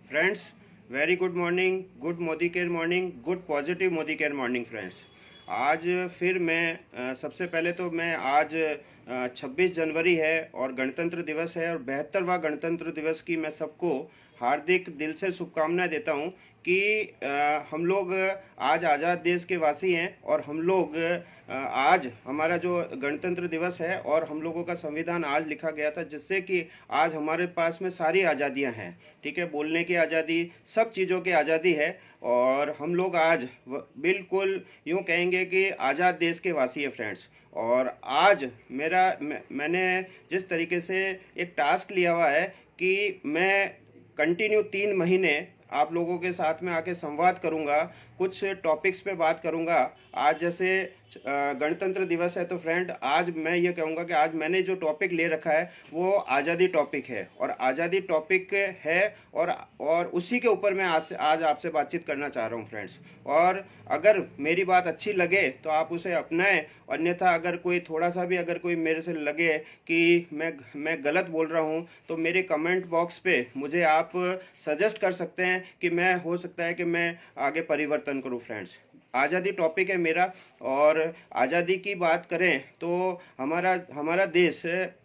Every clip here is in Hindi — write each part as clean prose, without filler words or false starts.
Friends, very good morning, good Modi care morning, good positive Modi care morning friends. आज फिर मैं सबसे पहले तो मैं आज 26 जनवरी है और गणतंत्र दिवस है और 72वां गणतंत्र दिवस की मैं सबको हार्दिक दिल से शुभकामनाएं देता हूं कि हम लोग आज आज़ाद देश के वासी हैं और हम लोग आज हमारा जो गणतंत्र दिवस है और हम लोगों का संविधान आज लिखा गया था, जिससे कि आज हमारे पास में सारी आज़ादियां हैं। ठीक है, बोलने की आज़ादी, सब चीज़ों की आज़ादी है और हम लोग आज बिल्कुल यूँ कहेंगे कि आज़ाद देश के वासी है फ्रेंड्स। और आज मैंने जिस तरीके से एक टास्क लिया हुआ है कि मैं कंटिन्यू 3 महीने आप लोगों के साथ में आके संवाद करूंगा, कुछ टॉपिक्स पे बात करूंगा। आज जैसे गणतंत्र दिवस है तो फ्रेंड, आज मैं ये कहूँगा कि आज मैंने जो टॉपिक ले रखा है वो आज़ादी टॉपिक है और आज़ादी टॉपिक है और उसी के ऊपर मैं आज आपसे बातचीत करना चाह रहा हूँ फ्रेंड्स। और अगर मेरी बात अच्छी लगे तो आप उसे अपनाएं, अन्यथा अगर कोई थोड़ा सा भी अगर कोई मेरे से लगे कि मैं गलत बोल रहा हूँ तो मेरे कमेंट बॉक्स पे मुझे आप सजेस्ट कर सकते हैं कि मैं हो सकता है कि मैं आगे परिवर्तन करूँ फ्रेंड्स। आज़ादी टॉपिक है मेरा और आज़ादी की बात करें तो हमारा हमारा देश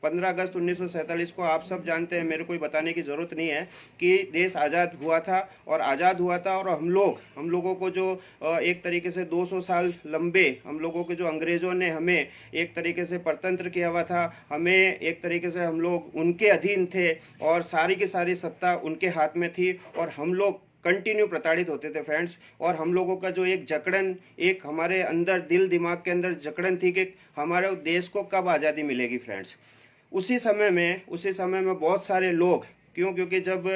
15 अगस्त 1947 को आप सब जानते हैं, मेरे को बताने की ज़रूरत नहीं है कि देश आज़ाद हुआ था और आज़ाद हुआ था। और हम लोगों को जो एक तरीके से 200 साल लंबे हम लोगों के जो अंग्रेज़ों ने हमें एक तरीके से परतंत्र किया हुआ था, हमें एक तरीके से हम लोग उनके अधीन थे और सारी की सारी सत्ता उनके हाथ में थी और हम लोग कंटिन्यू प्रताड़ित होते थे फ्रेंड्स। और हम लोगों का जो एक जकड़न, एक हमारे अंदर दिल दिमाग के अंदर जकड़न थी कि हमारे देश को कब आज़ादी मिलेगी फ्रेंड्स। उसी समय में बहुत सारे लोग, क्योंकि जब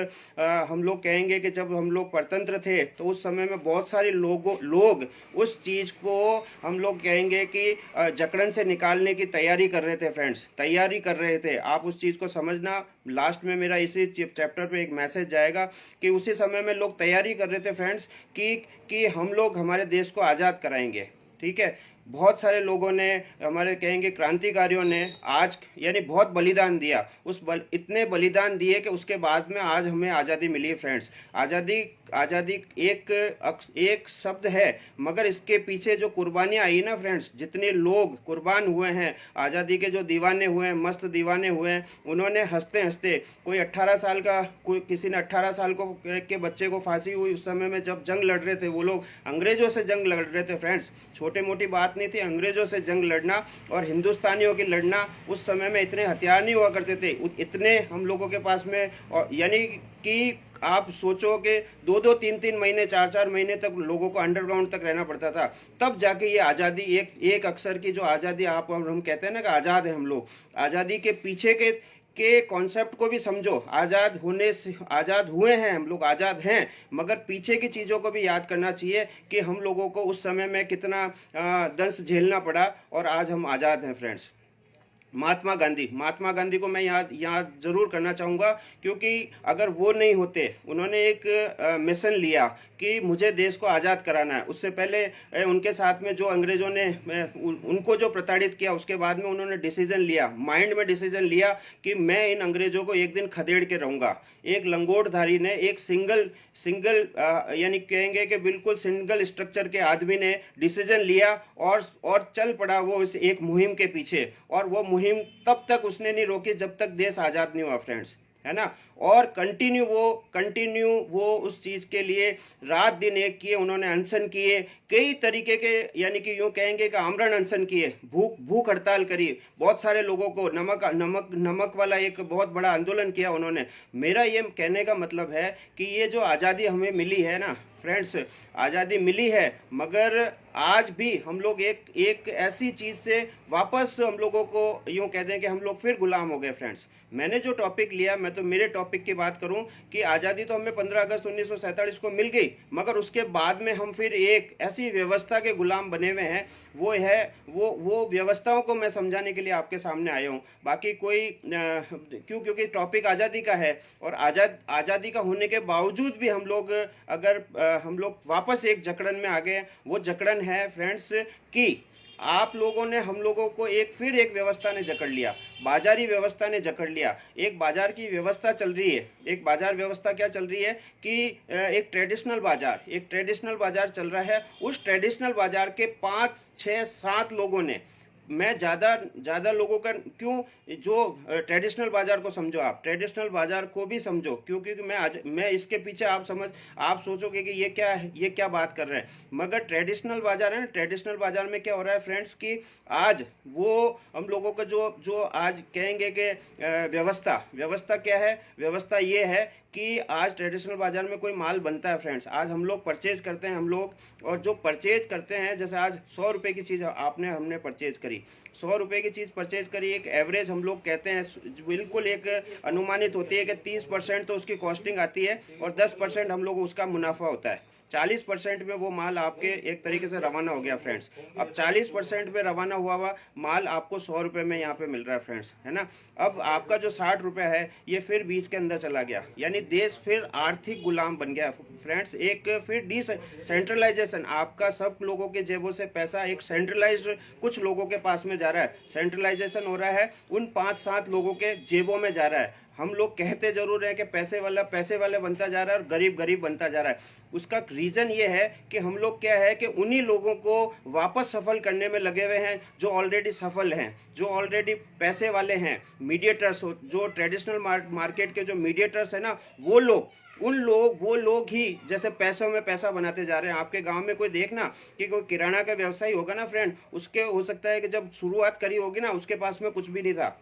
हम लोग कहेंगे कि जब हम लोग परतंत्र थे तो उस समय में बहुत सारे लोग उस चीज़ को हम लोग कहेंगे कि जकड़न से निकालने की तैयारी कर रहे थे फ्रेंड्स, तैयारी कर रहे थे। आप उस चीज़ को समझना, लास्ट में मेरा इसी चैप्टर पे एक मैसेज जाएगा कि उसी समय में लोग तैयारी कर रहे थे फ्रेंड्स कि हम लोग हमारे देश को आज़ाद कराएंगे। ठीक है, बहुत सारे लोगों ने, हमारे कहेंगे क्रांतिकारियों ने आज यानी बहुत बलिदान दिया। इतने बलिदान दिए कि उसके बाद में आज हमें आज़ादी मिली है फ्रेंड्स। आज़ादी आज़ादी एक शब्द है, मगर इसके पीछे जो कुर्बानियाँ आई ना फ्रेंड्स, जितने लोग कुर्बान हुए हैं, आज़ादी के जो दीवाने हुए हैं, मस्त दीवाने हुए हैं, उन्होंने हंसते हंसते, कोई 18 साल का, कोई किसी ने 18 साल के बच्चे को फांसी हुई उस समय में जब जंग लड़ रहे थे वो लोग, अंग्रेज़ों से जंग लड़ रहे थे फ्रेंड्स। छोटे मोटी बात नहीं थी अंग्रेज़ों से जंग लड़ना और हिंदुस्तानियों की लड़ना। उस समय में इतने हथियार नहीं हुआ करते थे, इतने हम लोगों के पास में। और यानी कि आप सोचो कि 2-2, 3-3 महीने, 4-4 महीने तक लोगों को अंडरग्राउंड तक रहना पड़ता था, तब जाके ये आज़ादी, एक अक्षर की जो आज़ादी आप और हम कहते हैं ना कि आज़ाद है हम लोग, आज़ादी के पीछे के कॉन्सेप्ट को भी समझो। आज़ाद होने से, आज़ाद हुए हैं हम लोग, आज़ाद हैं, मगर पीछे की चीज़ों को भी याद करना चाहिए कि हम लोगों को उस समय में कितना दंश झेलना पड़ा और आज हम आज़ाद हैं फ्रेंड्स। महात्मा गांधी को मैं याद जरूर करना चाहूँगा, क्योंकि अगर वो नहीं होते, उन्होंने एक मिशन लिया कि मुझे देश को आज़ाद कराना है। उससे पहले उनके साथ में जो अंग्रेज़ों ने उनको जो प्रताड़ित किया, उसके बाद में उन्होंने डिसीजन लिया, माइंड में डिसीजन लिया कि मैं इन अंग्रेज़ों को एक दिन खदेड़ के रहूँगा। एक लंगोटधारी ने, एक सिंगल यानी कहेंगे कि बिल्कुल सिंगल स्ट्रक्चर के आदमी ने डिसीजन लिया और चल पड़ा वो इस एक मुहिम के पीछे। और वो मुहिम तब तक उसने नहीं रोकी जब तक देश आज़ाद नहीं हुआ फ्रेंड्स, है ना। और कंटिन्यू वो उस चीज़ के लिए रात दिन एक किए, उन्होंने अनशन किए, कई तरीके के, यानी कि यूँ कहेंगे कि आमरण अनशन किए, भूख हड़ताल करी, बहुत सारे लोगों को नमक वाला एक बहुत बड़ा आंदोलन किया उन्होंने। मेरा ये कहने का मतलब है कि ये जो आज़ादी हमें मिली है ना फ्रेंड्स, आज़ादी मिली है, मगर आज भी हम लोग एक ऐसी चीज़ से वापस हम लोगों को यूँ कह दें कि हम लोग फिर गुलाम हो गए फ्रेंड्स। मैंने जो टॉपिक लिया, मैं तो मेरे टॉपिक की बात करूं कि आज़ादी तो हमें 15 अगस्त 1947 को मिल गई, मगर उसके बाद में हम फिर एक ऐसी व्यवस्था के गुलाम बने हुए हैं। वो व्यवस्थाओं को मैं समझाने के लिए आपके सामने आया हूँ। बाकी कोई क्योंकि टॉपिक आज़ादी का है और आज़ादी का होने के बावजूद भी हम लोग, अगर हम लोग वापस एक जकड़न में आ गए, वो जकड़न है फ्रेंड्स कि आप लोगों ने हम लोगों को फिर एक व्यवस्था ने जकड़ लिया, बाजारी व्यवस्था ने जकड़ लिया। एक बाजार की व्यवस्था चल रही है, एक बाजार व्यवस्था क्या चल रही है कि एक ट्रेडिशनल बाजार चल रहा है। उस ट्रेडिशनल बाजार के 5, 6, 7 लोगों ने, मैं ज़्यादा लोगों का क्यों, जो ट्रेडिशनल बाज़ार को समझो, आप ट्रेडिशनल बाज़ार को भी समझो, क्योंकि मैं इसके पीछे आप सोचोगे कि ये क्या बात कर रहे हैं, मगर ट्रेडिशनल बाज़ार है ना। ट्रेडिशनल बाज़ार में क्या हो रहा है फ्रेंड्स कि आज वो हम लोगों को जो आज कहेंगे कि व्यवस्था क्या है, व्यवस्था ये है कि आज ट्रेडिशनल बाज़ार में कोई माल बनता है फ्रेंड्स, आज हम लोग परचेज करते हैं, हम लोग, और जो परचेज करते हैं, जैसे आज 100 रुपये की चीज़ हमने परचेज करी, 100 रुपये की चीज़ परचेज करी, एक एवरेज हम लोग कहते हैं, बिल्कुल एक अनुमानित होती है कि 30% तो उसकी कॉस्टिंग आती है और 10% हम लोग उसका मुनाफा होता है। 40% में वो माल आपके एक तरीके से रवाना हो गया फ्रेंड्स। अब 40% में रवाना हुआ माल आपको 100 रुपये में यहाँ पे मिल रहा है फ्रेंड्स, है ना। अब आपका जो 60 रुपये है ये फिर बीच के अंदर चला गया, यानी देश फिर आर्थिक गुलाम बन गया फ्रेंड्स। एक फिर सेंट्रलाइजेशन, आपका सब लोगों के जेबों से पैसा एक सेंट्रलाइज्ड कुछ लोगों के पास में जा रहा है, सेंट्रलाइजेशन हो रहा है, उन 5-7 लोगों के जेबों में जा रहा है। हम लोग कहते जरूर हैं कि पैसे वाले बनता जा रहा है और गरीब बनता जा रहा है। उसका रीज़न ये है कि हम लोग क्या है कि उन्हीं लोगों को वापस सफल करने में लगे हुए हैं जो ऑलरेडी सफल हैं, जो ऑलरेडी पैसे वाले हैं। मीडिएटर्स, जो ट्रेडिशनल मार्केट के जो मीडिएटर्स हैं ना, वो लोग ही जैसे पैसों में पैसा बनाते जा रहे हैं। आपके गांव में कोई देखना कि कोई किराना का व्यवसायी होगा ना फ्रेंड, उसके हो सकता है कि जब शुरुआत करी होगी ना, उसके पास में कुछ भी नहीं था,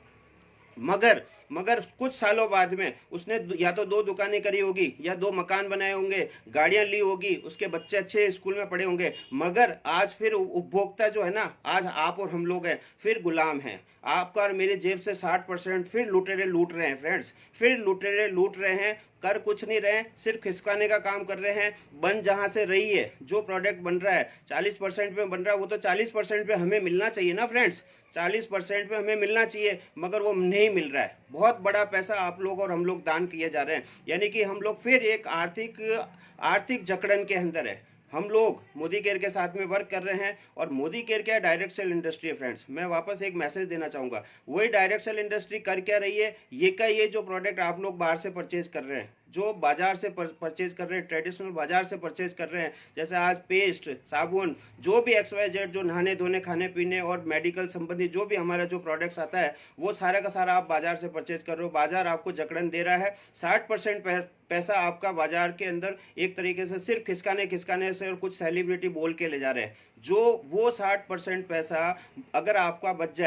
मगर कुछ सालों बाद में उसने या तो 2 दुकानें करी होगी, या 2 मकान बनाए होंगे, गाड़ियां ली होगी, उसके बच्चे अच्छे स्कूल में पढ़े होंगे, मगर आज फिर उपभोक्ता जो है ना, आज आप और हम लोग हैं, फिर गुलाम हैं। आपका और मेरे जेब से 60% फिर लुटेरे लूट रहे हैं फ्रेंड्स, फिर लुटेरे लूट रहे हैं, कर कुछ नहीं रहे, सिर्फ खिसकाने का काम कर रहे हैं। बन जहां से रही है, जो प्रोडक्ट बन रहा है 40% पे बन रहा है, वो तो 40% पे हमें मिलना चाहिए ना फ्रेंड्स, 40% पे हमें मिलना चाहिए, मगर वो नहीं मिल रहा है। बहुत बड़ा पैसा आप लोग और हम लोग दान किए जा रहे हैं, यानी कि हम लोग फिर एक आर्थिक जकड़न के अंदर है। हम लोग मोदी केयर के साथ में वर्क कर रहे हैं, और मोदी केयर क्या है, डायरेक्ट सेल इंडस्ट्री है फ्रेंड्स। मैं वापस एक मैसेज देना चाहूँगा, वही डायरेक्ट सेल इंडस्ट्री कर क्या रही है, ये जो प्रोडक्ट आप लोग बाहर से परचेज कर रहे हैं, जो बाजार से परचेज कर रहे हैं, ट्रेडिशनल बाजार से परचेज कर रहे हैं, जैसे आज पेस्ट, साबुन, जो भी XYZ, जो नहाने धोने, खाने पीने और मेडिकल संबंधी जो भी हमारा जो प्रोडक्ट्स आता है, वो सारा का सारा आप बाजार से परचेज कर रहे हो। बाजार आपको जकड़न दे रहा है, 60% पैसा आपका बाजार के अंदर एक तरीके से सिर्फ खिसकाने से और कुछ सेलिब्रिटी बोल के ले जा रहे हैं। जो वो 60% पैसा अगर आपका बच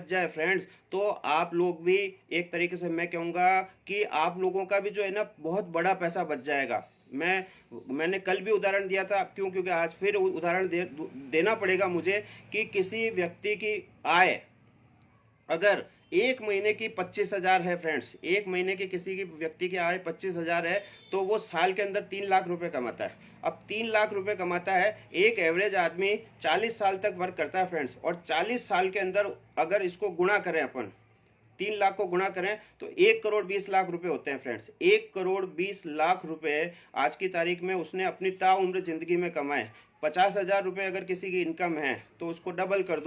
जाए फ्रेंड्स, तो आप लोग भी एक तरीके से मैं कहूँगा कि आप लोगों का भी जो है ना, बहुत बड़ा पैसा बच जाएगा। मैंने कल भी उदाहरण दिया था, क्योंकि आज फिर उदाहरण देना पड़ेगा मुझे, कि किसी व्यक्ति की आय अगर 1 महीने की 25,000 है फ्रेंड्स, 1 महीने की किसी की व्यक्ति की आय 25,000 है, तो वो साल के अंदर 3 लाख रुपए कमाता है। अब 3 लाख रुपए कमाता है, एक एवरेज आदमी 40 साल तक वर्क करता है फ्रेंड्स, और 40 साल के अंदर अगर इसको गुणा करें अपन, 3 लाख को गुणा करें तो 1 करोड़ 20 लाख रुपए होते हैं फ्रेंड्स। 1 करोड़ 20 लाख रुपए आज की तारीख में उसने अपनी ताउम्र जिंदगी में कमाए। 50,000 रुपए अगर किसी की इनकम है तो उसको डबल कर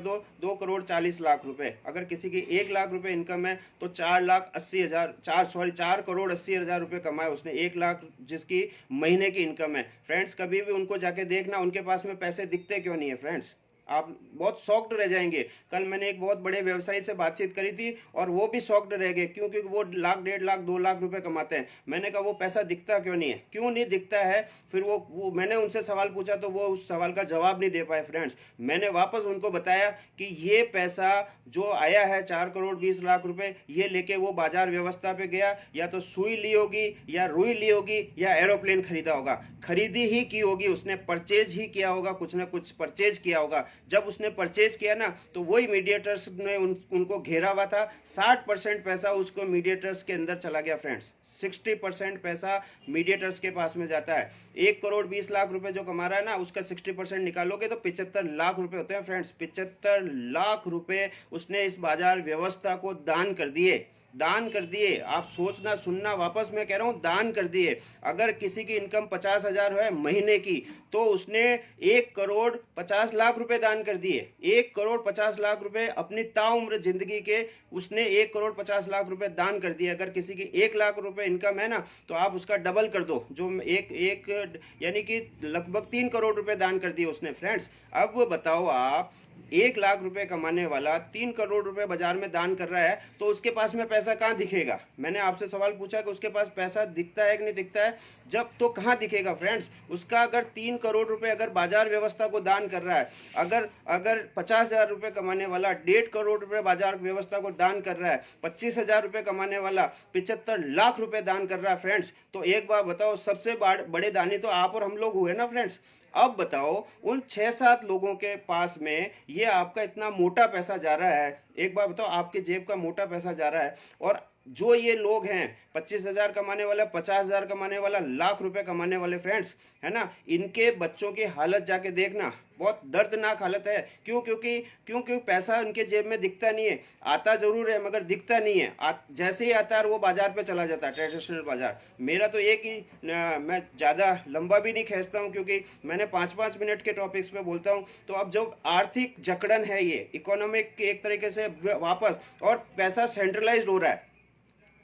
दो, 2 करोड़ 40 लाख रुपए। अगर किसी की 1 लाख रुपए इनकम है तो 4 करोड़ 80,000 रुपए कमाए उसने, 1 लाख जिसकी महीने की इनकम है फ्रेंड्स। कभी भी उनको जाके देखना, उनके पास में पैसे दिखते क्यों नहीं है फ्रेंड्स, आप बहुत शॉक्ड रह जाएंगे। कल मैंने एक बहुत बड़े व्यवसायी से बातचीत करी थी और वो भी शॉक्ड रह गए, क्योंकि वो 1 लाख 1.5 लाख 2 लाख रुपए कमाते हैं। मैंने कहा वो पैसा दिखता क्यों नहीं है, क्यों नहीं दिखता है। फिर वो मैंने उनसे सवाल पूछा तो वो उस सवाल का जवाब नहीं दे पाए फ्रेंड्स। मैंने वापस उनको बताया कि ये पैसा जो आया है 4 करोड़ 20 लाख रुपए, ये लेके वो बाजार व्यवस्था पे गया, या तो सुई ली होगी, या रुई ली होगी, या एरोप्लेन खरीदा होगा, खरीदी ही की होगी उसने, परचेज ही किया होगा, कुछ ना कुछ परचेज किया होगा। जब उसने परचेज किया ना, तो वही मीडिएटर्स ने उनको घेरा हुआ था। 60% पैसा उसको मीडिएटर्स के अंदर चला गया फ्रेंड्स, 60% पैसा मीडिएटर्स के पास में जाता है। 1 करोड़ 20 लाख रुपए जो कमा रहा है ना, उसका 60% निकालोगे तो 75 लाख रुपए होते हैं फ्रेंड्स। 75 लाख रुपए उसने इस बाजार व्यवस्था को दान कर दिए। दान कर दिए। आप सोचना सुनना, वापस मैं कह रहा हूँ, दान कर दिए। अगर किसी की इनकम 50,000 है महीने की, तो उसने 1,50,00,000 रुपए दान कर दिए। 1,50,00,000 रुपए अपनी ताउम्र जिंदगी के उसने 1,50,00,000 रुपए दान कर दिए। अगर किसी की 1,00,000 रुपए इनकम है ना, तो आप उसका डबल कर दो, जो एक एक यानी कि लगभग 3 करोड़ रुपए दान कर दिए उसने फ्रेंड्स। अब बताओ आप, 1,00,000 रुपए कमाने वाला 3 करोड़ रुपए बाजार में दान कर रहा है, तो उसके पास में पैसा कहाँ दिखेगा? मैंने आपसे सवाल पूछा कि उसके पास पैसा दिखता है कि नहीं दिखता है? जब तो कहाँ दिखेगा फ्रेंड्स? उसका अगर 3 करोड़ रुपए अगर बाजार व्यवस्था को दान कर रहा है, अगर अगर 50,000 रुपए कमाने वाला 1.5 करोड़ रुपए बाजार व्यवस्था को दान कर रहा है, 25,000 रुपए कमाने वाला 75,00,000 रुपए दान कर रहा है फ्रेंड्स, तो एक बार बताओ, सबसे बड़े दानी तो आप और हम लोग हुए ना फ्रेंड्स। अब बताओ, उन 6-7 लोगों के पास में ये आपका इतना मोटा पैसा जा रहा है, एक बार बताओ, आपके जेब का मोटा पैसा जा रहा है, और जो ये लोग हैं 25,000 कमाने वाला, 50,000 कमाने वाला, लाख रुपए कमाने वाले फ्रेंड्स, है ना, इनके बच्चों की हालत जाके देखना, बहुत दर्दनाक हालत है। क्यों? क्योंकि पैसा इनके जेब में दिखता नहीं है। आता जरूर है मगर दिखता नहीं है। जैसे ही आता है वो बाजार पे चला जाता है, ट्रेडिशनल बाजार। मेरा तो एक ही मैं ज़्यादा लंबा भी नहीं खींचता हूँ, क्योंकि मैंने 5-5 मिनट के टॉपिक्स पे बोलता हूँ। तो अब जो आर्थिक जकड़न है, ये इकोनॉमिक के एक तरीके से वापस, और पैसा सेंट्रलाइज हो रहा है।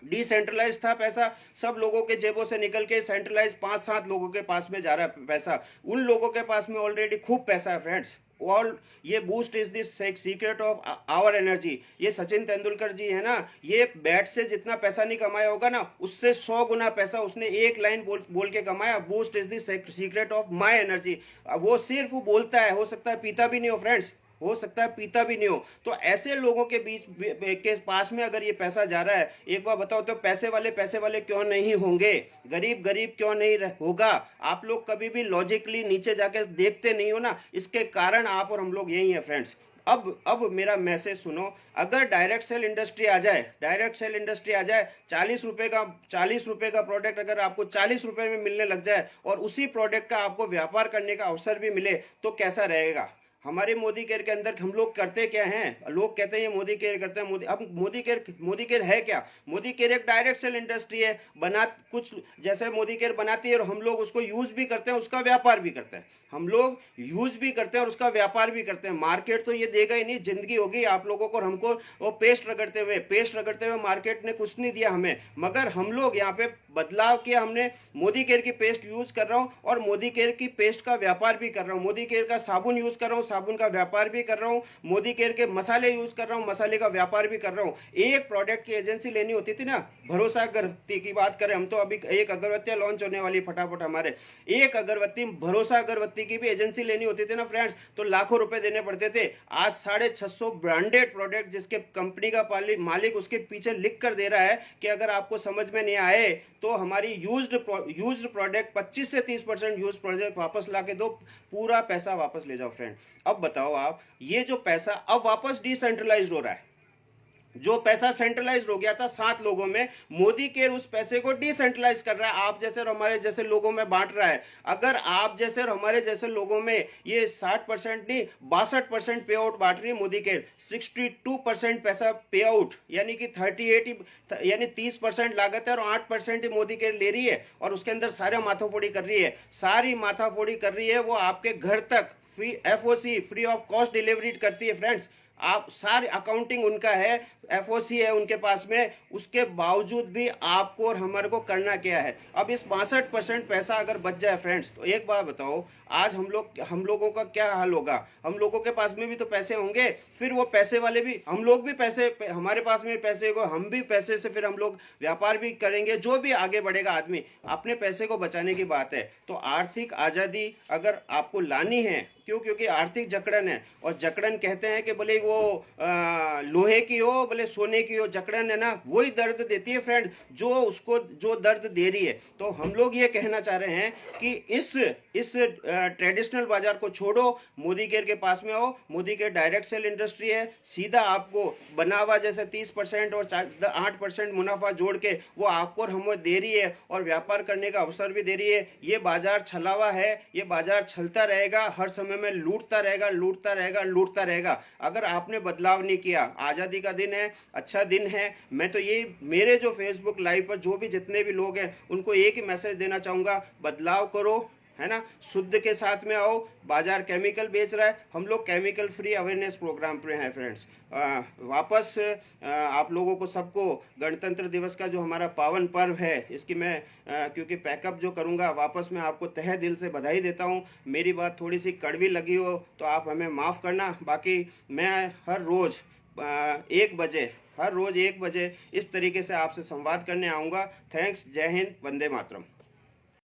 डिसेंट्रलाइज था पैसा, सब लोगों के जेबों से निकल के सेंट्रलाइज 5-7 लोगों के पास में जा रहा है पैसा। उन लोगों के पास में ऑलरेडी खूब पैसा है फ्रेंड्स। ऑल ये boost is this secret of our energy. ये सचिन तेंदुलकर जी है ना, ये बैट से जितना पैसा नहीं कमाया होगा ना, उससे 100 गुना पैसा उसने एक लाइन बोल के कमाया, boost is this secret of my energy. वो सिर्फ बोलता है, हो सकता है पीता भी नहीं हो फ्रेंड्स, हो सकता है पीता भी नहीं हो। तो ऐसे लोगों के बीच के पास में अगर ये पैसा जा रहा है, एक बार बताओ, तो पैसे वाले क्यों नहीं होंगे? गरीब गरीब क्यों नहीं होगा? आप लोग कभी भी लॉजिकली नीचे जाकर देखते नहीं हो ना, इसके कारण आप और हम लोग यही हैं फ्रेंड्स। अब मेरा मैसेज सुनो, अगर डायरेक्ट सेल इंडस्ट्री आ जाए, 40 रुपए का प्रोडक्ट अगर आपको 40 रुपए में मिलने लग जाए, और उसी प्रोडक्ट का आपको व्यापार करने का अवसर भी मिले, तो कैसा रहेगा? हमारे मोदी केयर के अंदर हम लोग करते क्या हैं? लोग कहते हैं ये मोदी केयर करते हैं। अब मोदी केयर है क्या? मोदी केयर एक डायरेक्ट सेल इंडस्ट्री है, कुछ जैसे मोदी केयर बनाती है, और हम लोग उसको यूज भी करते हैं, उसका व्यापार भी करते हैं। हम लोग यूज भी करते हैं और उसका व्यापार भी करते हैं। मार्केट तो ये देगा ही नहीं, जिंदगी होगी आप लोगों को और हमको वो पेस्ट रगड़ते हुए मार्केट ने कुछ नहीं दिया हमें, मगर हम लोग यहाँ पे बदलाव किया। हमने मोदी केयर की पेस्ट यूज कर रहा हूँ, और मोदी केयर की पेस्ट का व्यापार भी कर रहा हूँ। मोदी केयर का साबुन यूज कर रहा हूँ, साबुन का व्यापार भी कर रहा हूँ। मोदी केयर के मसाले यूज कर रहा हूँ, मसाले का व्यापार भी कर रहा हूँ। एक प्रोडक्ट की एजेंसी लेनी होती थी ना, भरोसा अगरबत्ती की बात करें हम, तो अभी एक अगरबत्तियां लॉन्च होने वाली फटाफट हमारे, एक अगरबत्ती, भरोसा अगरबत्ती की भी एजेंसी लेनी होती थी ना फ्रेंड्स, तो लाखों रुपए देने पड़ते थे। आज 650 ब्रांडेड प्रोडक्ट, जिसके कंपनी का मालिक उसके पीछे लिख कर दे रहा है कि अगर आपको समझ में नहीं आए तो हमारी यूज्ड प्रोडक्ट 25 से 30% यूज प्रोडक्ट वापस ला के दो, पूरा पैसा वापस ले जाओ फ्रेंड। अब बताओ आप, ये जो पैसा अब वापस डिसेंट्रलाइज हो रहा है, जो पैसा सेंट्रलाइज हो गया था 7 लोगों में, मोदी केयर उस पैसे को डिसेंट्रलाइज कर रहा है, आप जैसे और हमारे जैसे लोगों में बांट रहा है। अगर आप जैसे और हमारे जैसे लोगों में ये 60% नहीं 62% पे आउट बांट रही है मोदी केयर, 62% पैसा पे आउट, यानी कि 38 यानी 30% लागत है और 8% ही मोदी केयर ले रही है, और उसके अंदर सारे माथाफोड़ी कर रही है, सारी माथाफोड़ी कर रही है। वो आपके घर तक free FOC, free of cost delivery करती है फ्रेंड्स। आप सारी अकाउंटिंग उनका है, FOC है उनके पास में, उसके बावजूद भी आपको और हमारे को करना क्या है? अब इस 62% पैसा अगर बच जाए फ्रेंड्स, तो एक बात बताओ, आज हम लोगों का क्या हाल होगा? हम लोगों के पास में भी तो पैसे होंगे, फिर वो पैसे वाले भी, हम लोग भी पैसे, हमारे पास में पैसे को, हम भी पैसे से फिर हम लोग व्यापार भी करेंगे। जो भी आगे बढ़ेगा आदमी, अपने पैसे को बचाने की बात है। तो आर्थिक आज़ादी अगर आपको लानी है, क्योंकि आर्थिक जकड़न है, और जकड़न कहते हैं कि भले वो लोहे की हो भले सोने की हो, जकड़न है ना, वही दर्द देती है फ्रेंड, जो दर्द दे रही है। तो हम लोग ये कहना चाह रहे हैं कि इस ट्रेडिशनल बाजार को छोड़ो, मोदी केयर के पास में आओ। Modi care direct sale industry है, सीधा आपको बना हुआ जैसे 30% और 8% मुनाफा जोड़ के वो आपको और हमें दे रही है, और व्यापार करने का अवसर भी दे रही है। ये बाजार छलावा है, ये बाजार छलता रहेगा, हर समय में लूटता रहेगा। अगर आपने बदलाव नहीं किया। आज़ादी का दिन है, अच्छा दिन है। मैं तो ये मेरे जो फेसबुक लाइव पर जो भी जितने भी लोग हैं उनको एक ही मैसेज देना चाहूँगा, बदलाव करो, है ना, शुद्ध के साथ में आओ। बाजार केमिकल बेच रहा है, हम लोग केमिकल फ्री अवेयरनेस प्रोग्राम पे हैं फ्रेंड्स। वापस आप लोगों को सबको गणतंत्र दिवस का जो हमारा पावन पर्व है इसकी मैं क्योंकि पैकअप जो करूँगा वापस मैं आपको तहे दिल से बधाई देता हूँ। मेरी बात थोड़ी सी कड़वी लगी हो तो आप हमें माफ़ करना। बाकी मैं हर रोज़ 1 बजे, हर रोज़ 1 बजे इस तरीके से आपसे संवाद करने आऊँगा। थैंक्स, जय हिंद, वंदे मातरम।